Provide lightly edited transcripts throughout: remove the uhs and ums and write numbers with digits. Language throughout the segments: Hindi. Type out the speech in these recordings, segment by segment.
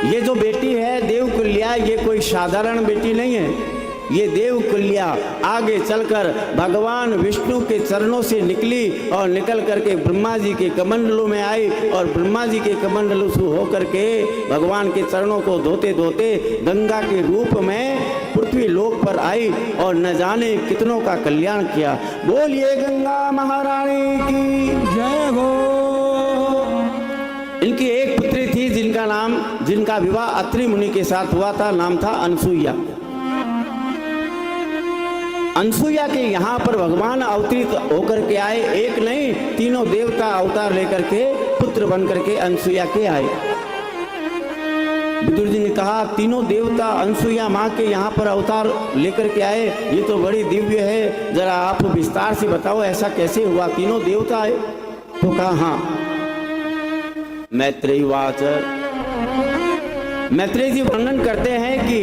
ये जो बेटी है देवकुल्या, ये कोई साधारण बेटी नहीं है। ये देवकुल्या आगे चलकर भगवान विष्णु के चरणों से निकली और निकल करके ब्रह्मा जी के कमंडलों में आई और ब्रह्मा जी के कमंडलों से होकर के भगवान के चरणों को धोते धोते गंगा के रूप में पृथ्वी लोक पर आई और न जाने कितनों का कल्याण किया। बोलिए गंगा महारानी की जय हो। इनकी एक पुत्री थी जिनका विवाह अत्रि मुनि के साथ हुआ था, नाम था अनसुईया। अनसुईया के यहाँ पर भगवान अवतरित होकर के आए, एक नहीं तीनों देवता अवतार लेकर के पुत्र बन करके अनसुईया के आए। विदुर जी ने कहा तीनों देवता अनसुईया माँ के यहाँ पर अवतार लेकर के आए, ये तो बड़ी दिव्य है, जरा आप विस्तार से बताओ ऐसा कैसे हुआ, तीनों देवता आए? तो कहा हाँ। मैत्रेयी वाच, मैत्रेयी जी वर्णन करते हैं कि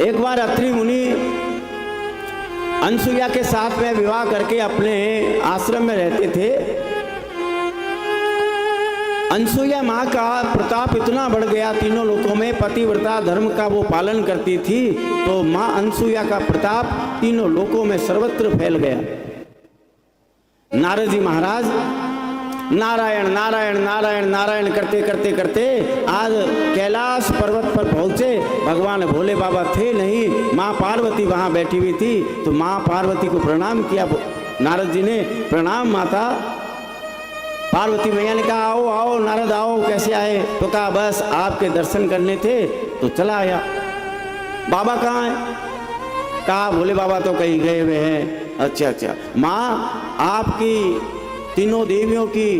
एक बार अत्रि मुनि अनसुईया के साथ में विवाह करके अपने आश्रम में रहते थे। अनसुईया माँ का प्रताप इतना बढ़ गया तीनों लोकों में, पतिव्रता धर्म का वो पालन करती थी, तो माँ अनसुईया का प्रताप तीनों लोकों में सर्वत्र फैल गया। नारद जी महाराज नारायण नारायण नारायण नारायण करते करते करते आज कैलाश पर्वत पर पहुंचे। भगवान भोले बाबा थे नहीं, माँ पार्वती वहां बैठी हुई थी, तो माँ पार्वती को प्रणाम किया नारद जी ने। प्रणाम माता। पार्वती मैया ने कहा आओ आओ नारद आओ, कैसे आए? तो कहा बस आपके दर्शन करने थे तो चला आया। बाबा कहाँ है? कहा भोले बाबा तो कहीं गए हुए हैं। अच्छा, माँ आपकी तीनों देवियों की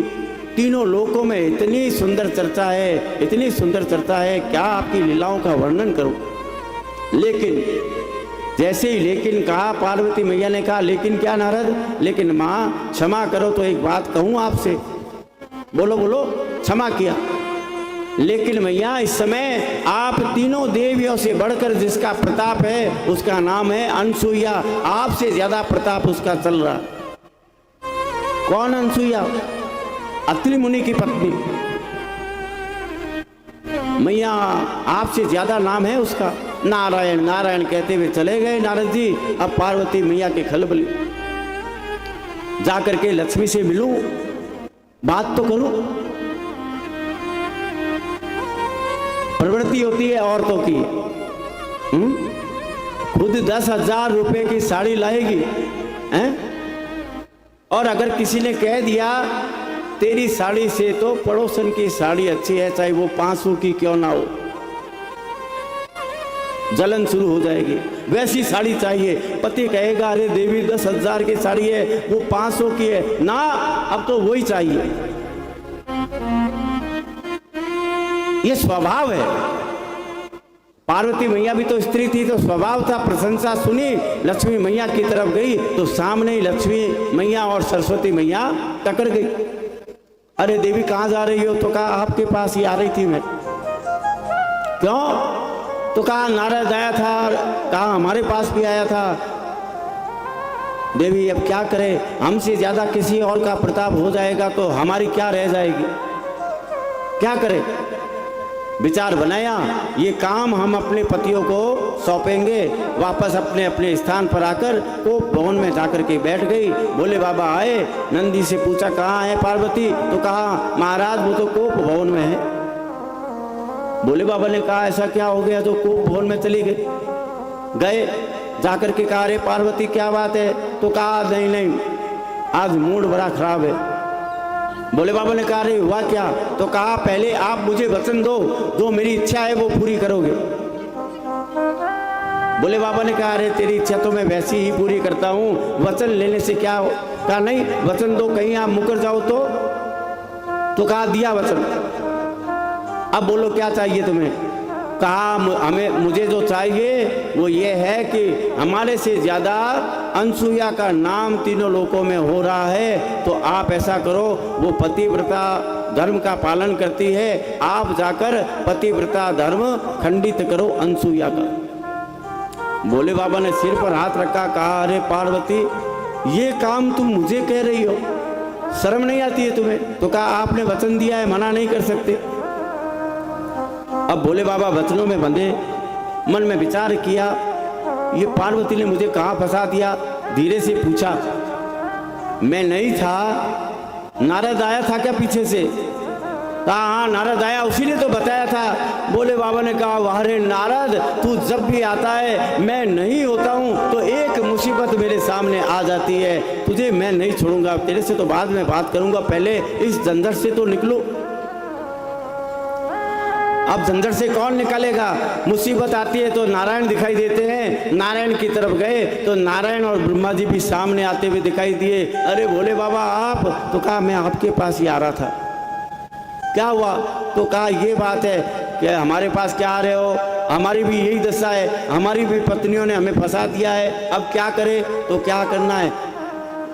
तीनों लोकों में इतनी सुंदर चर्चा है, इतनी सुंदर चर्चा है, क्या आपकी लीलाओं का वर्णन करूं? लेकिन जैसे ही लेकिन कहा, पार्वती मैया ने कहा लेकिन क्या नारद? लेकिन माँ क्षमा करो तो एक बात कहूं आपसे। बोलो बोलो। क्षमा किया। लेकिन मैया इस समय आप तीनों देवियों से बढ़कर जिसका प्रताप है उसका नाम है अनसुईया, आपसे ज्यादा प्रताप उसका चल रहा। कौन अनसुईया? अत्रि मुनि की पत्नी। मैया आपसे ज्यादा नाम है उसका। नारायण नारायण कहते हुए चले गए नारद जी। अब पार्वती मैया के खलबली, जाकर के लक्ष्मी से मिलूं, बात तो करूं। प्रवृत्ति होती है औरतों की, खुद 10,000 रुपए की साड़ी लाएगी हैं? और अगर किसी ने कह दिया तेरी साड़ी से तो पड़ोसन की साड़ी अच्छी है, चाहे वो 500 की क्यों ना हो, जलन शुरू हो जाएगी। वैसी साड़ी चाहिए। पति कहेगा अरे देवी 10,000 की साड़ी है, वो 500 की है ना, अब तो वही चाहिए। ये स्वभाव है। पार्वती मैया भी तो स्त्री थी, तो स्वभाव था, प्रशंसा सुनी, लक्ष्मी मैया की तरफ गई तो सामने ही लक्ष्मी मैया और सरस्वती मैया टकर गई। अरे देवी कहाँ जा रही हो? तो कहा आपके पास ही आ रही थी मैं। क्यों? तो कहा नारद आया था, कहा हमारे पास भी आया था। देवी अब क्या करें, हमसे ज्यादा किसी और का प्रताप हो जाएगा तो हमारी क्या रह जाएगी, क्या करें? विचार बनाया, ये काम हम अपने पतियों को सौंपेंगे। वापस अपने अपने स्थान पर आकर कोप भवन में जाकर के बैठ गई। भोले बाबा आए, नंदी से पूछा कहाँ है पार्वती? तो कहा महाराज वो तो कोप भवन में है। भोले बाबा ने कहा ऐसा क्या हो गया जो कोप भवन में चली गई? गए, जाकर के कहा अरे पार्वती क्या बात है? तो कहा नहीं आज मूड बड़ा खराब है। भोले बाबा ने कहा अरे हुआ क्या? तो कहा पहले आप मुझे वचन दो, जो मेरी इच्छा है वो पूरी करोगे। भोले बाबा ने कहा अरे तेरी इच्छा तो मैं वैसी ही पूरी करता हूँ, वचन लेने से क्या हो? कहा नहीं वचन दो, कहीं आप मुकर जाओ तो कहा दिया वचन। अब बोलो क्या चाहिए तुम्हें? कहा मुझे जो चाहिए वो ये है कि हमारे से ज्यादा अनसुईया का नाम तीनों लोकों में हो रहा है, तो आप ऐसा करो, वो पतिव्रता धर्म का पालन करती है, आप जाकर पतिव्रता धर्म खंडित करो अनसुईया का। भोले बाबा ने सिर पर हाथ रखा, कहा अरे पार्वती ये काम तुम मुझे कह रही हो, शर्म नहीं आती है तुम्हें? तो कहा आपने वचन दिया है, मना नहीं कर सकते। अब भोले बाबा वचनों में बंधे, मन में विचार किया, ये पार्वती ने मुझे कहाँ फंसा दिया। धीरे से पूछा, मैं नहीं था, नारद आया था क्या पीछे से? कहा हाँ नारद आया, उसी ने तो बताया था। भोले बाबा ने कहा, वाह रे नारद, तू जब भी आता है मैं नहीं होता हूँ तो एक मुसीबत मेरे सामने आ जाती है। तुझे मैं नहीं छोड़ूंगा, तेरे से तो बाद में बात करूंगा, पहले इस झंझट से तो निकलो। अब झंझट से कौन निकालेगा? मुसीबत आती है तो नारायण दिखाई देते हैं। नारायण की तरफ गए तो नारायण और ब्रह्मा जी भी सामने आते हुए दिखाई दिए। अरे भोले बाबा आप? तो कहा मैं आपके पास ही आ रहा था। क्या हुआ? तो कहा ये बात है कि हमारे पास क्या आ रहे हो, हमारी भी यही दशा है, हमारी भी पत्नियों ने हमें फंसा दिया है, अब क्या करें? तो क्या करना है,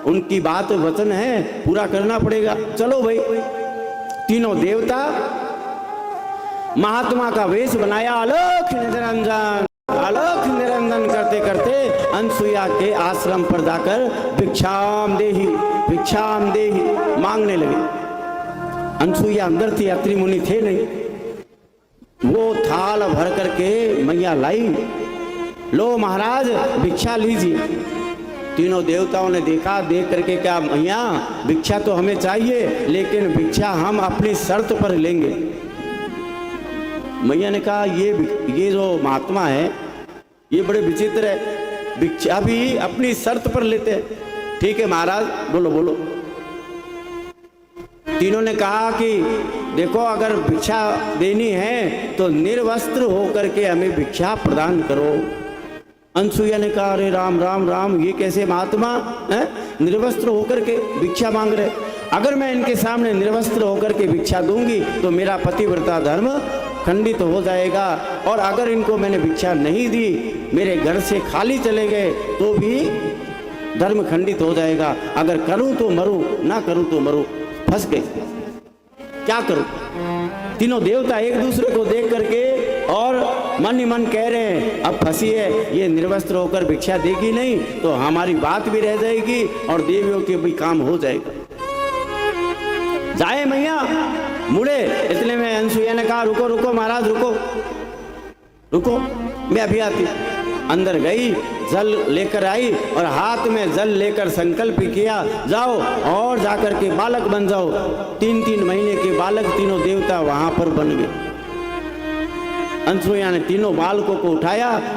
उनकी बात वचन है, पूरा करना पड़ेगा। चलो भाई, तीनों देवता महात्मा का वेश बनाया, आलोक निरंजन आलोक निरंजन करते करते अनसुईया के आश्रम पर जाकर भिक्षाम देही मांगने लगे। अनसुईया अंदर थी, अत्रि मुनि थे नहीं। वो थाल भर करके मैया लाई, लो महाराज भिक्षा लीजिए। तीनों देवताओं ने देखा, देख करके क्या मैया भिक्षा तो हमें चाहिए, लेकिन भिक्षा हम अपनी शर्त पर लेंगे। मैया ने कहा ये जो महात्मा है ये बड़े विचित्र है, भिक्षा भी अपनी शर्त पर लेते हैं। ठीक है महाराज, बोलो बोलो। तीनों ने कहा कि देखो अगर भिक्षा देनी है तो निर्वस्त्र होकर के हमें भिक्षा प्रदान करो। अनसुईया ने कहा अरे राम राम राम, ये कैसे महात्मा है निर्वस्त्र होकर के भिक्षा मांग रहे? अगर मैं इनके सामने निर्वस्त्र होकर के भिक्षा दूंगी तो मेरा पतिव्रता धर्म खंडित हो जाएगा, और अगर इनको मैंने भिक्षा नहीं दी, मेरे घर से खाली चले गए तो भी धर्म खंडित हो जाएगा। अगर करूं तो मरूं, ना करूं तो मरूं। फंस गए, क्या करूं? तीनों देवता एक दूसरे को देख करके और मन ही मन कह रहे हैं अब फंसी है, ये निर्वस्त्र होकर भिक्षा देगी नहीं तो हमारी बात भी रह जाएगी और देवियों के भी काम हो जाएगा। जाए मैया मुड़े। इतने में अनसुईया ने कहा रुको रुको महाराज, रुको मैं अभी आती। अंदर गई, जल लेकर आई और हाथ में जल लेकर संकल्प किया, जाओ और जाकर के बालक बन जाओ। 3-3 महीने के बालक तीनों देवता वहां पर बन गए। अनसुईया ने तीनों बालकों को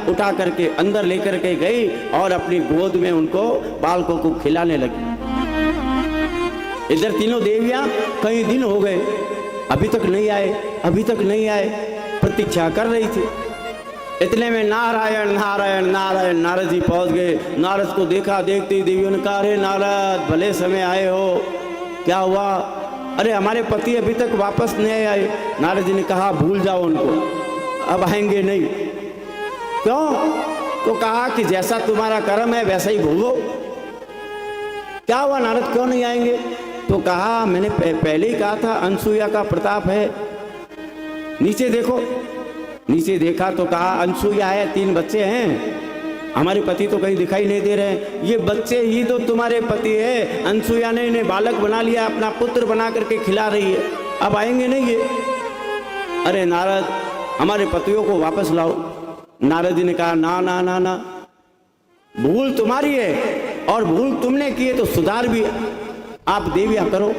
उठा करके अंदर लेकर के गई और अपनी गोद में उनको बालकों को खिलाने लगी। इधर तीनों देवियां कई दिन हो गए, अभी तक नहीं आए, प्रतीक्षा कर रही थी। इतने में नारायण नारायण नारायण नारद जी पहुंच गए। नारद को देखा, देखते ही देवियों ने कहा अरे नारद भले समय आए हो, क्या हुआ? अरे हमारे पति अभी तक वापस नहीं आए। नारद जी ने कहा भूल जाओ उनको, अब आएंगे नहीं। क्यों? तो कहा कि जैसा तुम्हारा कर्म है वैसा ही भोगो। क्या हुआ नारद, क्यों नहीं आएंगे? तो कहा मैंने पहले ही कहा था अनसुईया का प्रताप है, नीचे देखो। नीचे देखा तो कहा अनसुईया है, 3 बच्चे हैं, हमारे पति तो कहीं दिखाई नहीं दे रहे। ये बच्चे ही तो तुम्हारे पति है, अनसुईया ने इन्हें बालक बना लिया, अपना पुत्र बना करके खिला रही है, अब आएंगे नहीं ये? अरे नारद हमारे पतियों को वापस लाओ। नारद जी ने कहा ना ना ना ना, भूल तुम्हारी है और भूल तुमने की है तो सुधार भी आप देविया करो,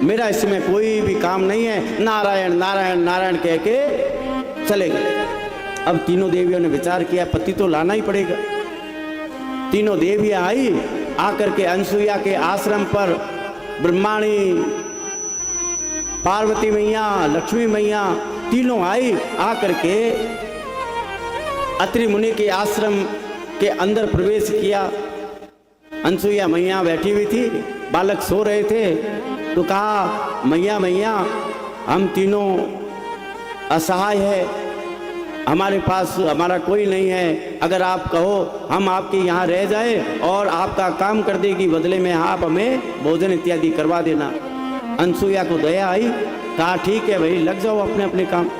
मेरा इसमें कोई भी काम नहीं है। नारायण नारायण नारायण कह के चले गए। अब तीनों देवियों ने विचार किया पति तो लाना ही पड़ेगा। तीनों देवियां आई, आकर के अनसुईया के आश्रम पर ब्रह्माणी, पार्वती मैया, लक्ष्मी मैया तीनों आई, आकर के अत्रि मुनि के आश्रम के अंदर प्रवेश किया। अनसुईया मैया बैठी हुई थी, बालक सो रहे थे, तो कहा मैया मैया हम तीनों असहाय है, हमारे पास हमारा कोई नहीं है, अगर आप कहो हम आपके यहाँ रह जाए और आपका काम कर देगी, बदले में आप हमें भोजन इत्यादि करवा देना। अनसुईया को दया आई, कहा ठीक है भाई लग जाओ अपने अपने काम।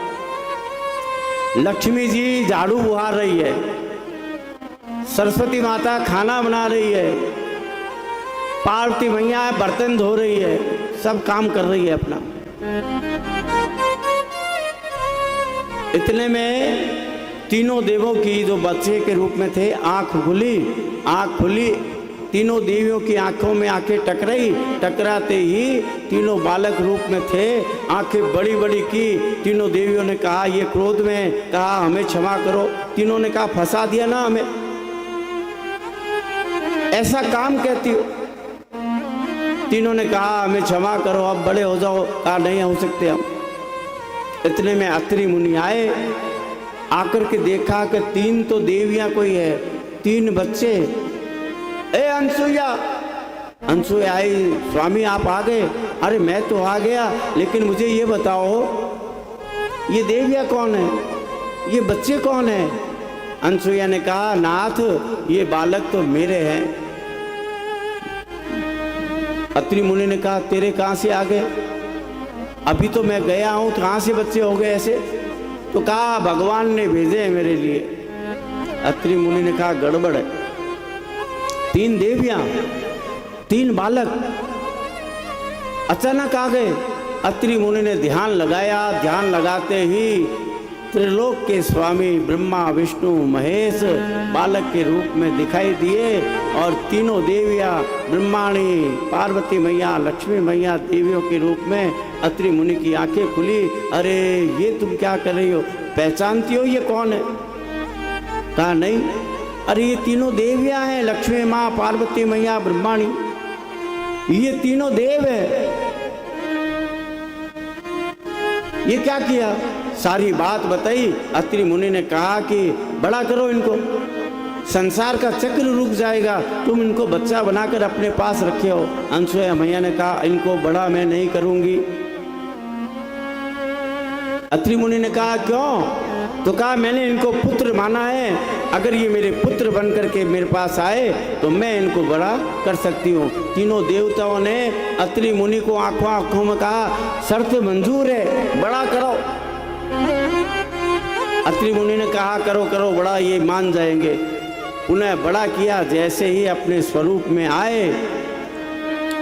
लक्ष्मी जी झाड़ू बुहार रही है, सरस्वती माता खाना बना रही है, पार्वती मैया बर्तन धो रही है, सब काम कर रही है अपना। इतने में तीनों देवों की जो बच्चे के रूप में थे आंख खुली, तीनों देवियों की आंखों में आंखें टकराते ही तीनों बालक रूप में थे, आंखें बड़ी बड़ी की। तीनों देवियों ने कहा, ये क्रोध में कहा हमें क्षमा करो। तीनों ने कहा फंसा दिया ना हमें, ऐसा काम कहती हो। तीनों ने कहा हमें क्षमा करो, अब बड़े हो जाओ। कहा नहीं हो सकते हम। इतने में अत्रि मुनि आए, आकर के देखा कि 3 तो देवियां कोई है, 3 बच्चे। ए अनसुया आई, स्वामी आप आ गए? अरे मैं तो आ गया, लेकिन मुझे ये बताओ ये देवियां कौन है, ये बच्चे कौन है? अनसुया ने कहा नाथ ये बालक तो मेरे हैं। अत्रि मुनि ने कहा तेरे कहां से आ गए? अभी तो मैं गया हूं, कहां से बच्चे हो गए ऐसे? तो कहा भगवान ने भेजे हैं मेरे लिए। अत्रि मुनि ने कहा गड़बड़ है, 3 देवियां 3 बालक अचानक आ गए। अत्रि मुनि ने ध्यान लगाया, ध्यान लगाते ही त्रिलोक के स्वामी ब्रह्मा विष्णु महेश बालक के रूप में दिखाई दिए और तीनों देवियां ब्रह्माणी पार्वती मैया लक्ष्मी मैया देवियों के रूप में अत्रि मुनि की आंखें खुली। अरे ये तुम क्या कर रही हो, पहचानती हो ये कौन है? कहा नहीं। अरे ये तीनों देवियां हैं, लक्ष्मी माँ पार्वती मैया ब्रह्माणी, ये तीनों देव है। ये क्या किया? सारी बात बताई। अत्रि मुनि ने कहा कि बड़ा करो इनको, संसार का चक्र रुक जाएगा, तुम इनको बच्चा बनाकर अपने पास रखे हो। अनसुया मैया ने कहा इनको बड़ा मैं नहीं करूंगी। अत्रि मुनि ने कहा क्यों? तो कहा मैंने इनको पुत्र माना है, अगर ये मेरे पुत्र बन करके मेरे पास आए तो मैं इनको बड़ा कर सकती हूँ। तीनों देवताओं ने अत्रि मुनि को आंखों आंखों में कहा शर्त मंजूर है, बड़ा करो। अत्रि मुनि ने कहा करो करो बड़ा, ये मान जाएंगे। उन्हें बड़ा किया। जैसे ही अपने स्वरूप में आए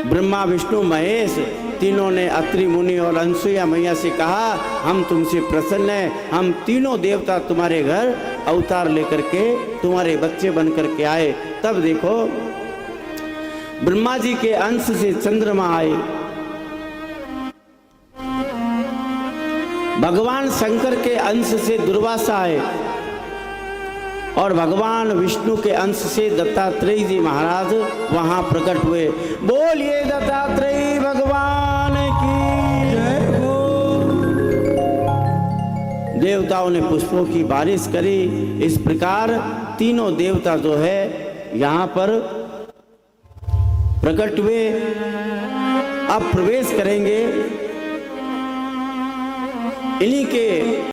ब्रह्मा विष्णु महेश तीनों ने अत्रि मुनि और अनसुया मैया से कहा हम तुमसे प्रसन्न हैं, हम तीनों देवता तुम्हारे घर अवतार लेकर के तुम्हारे बच्चे बन करके आए। तब देखो ब्रह्मा जी के अंश से चंद्रमा आए, भगवान शंकर के अंश से दुर्वासा आए और भगवान विष्णु के अंश से दत्तात्रेय जी महाराज वहां प्रकट हुए। बोलिए दत्तात्रेय भगवान की जय हो। देवताओं ने पुष्पों की बारिश करी। इस प्रकार तीनों देवता जो है यहाँ पर प्रकट हुए। अब प्रवेश करेंगे इन्हीं के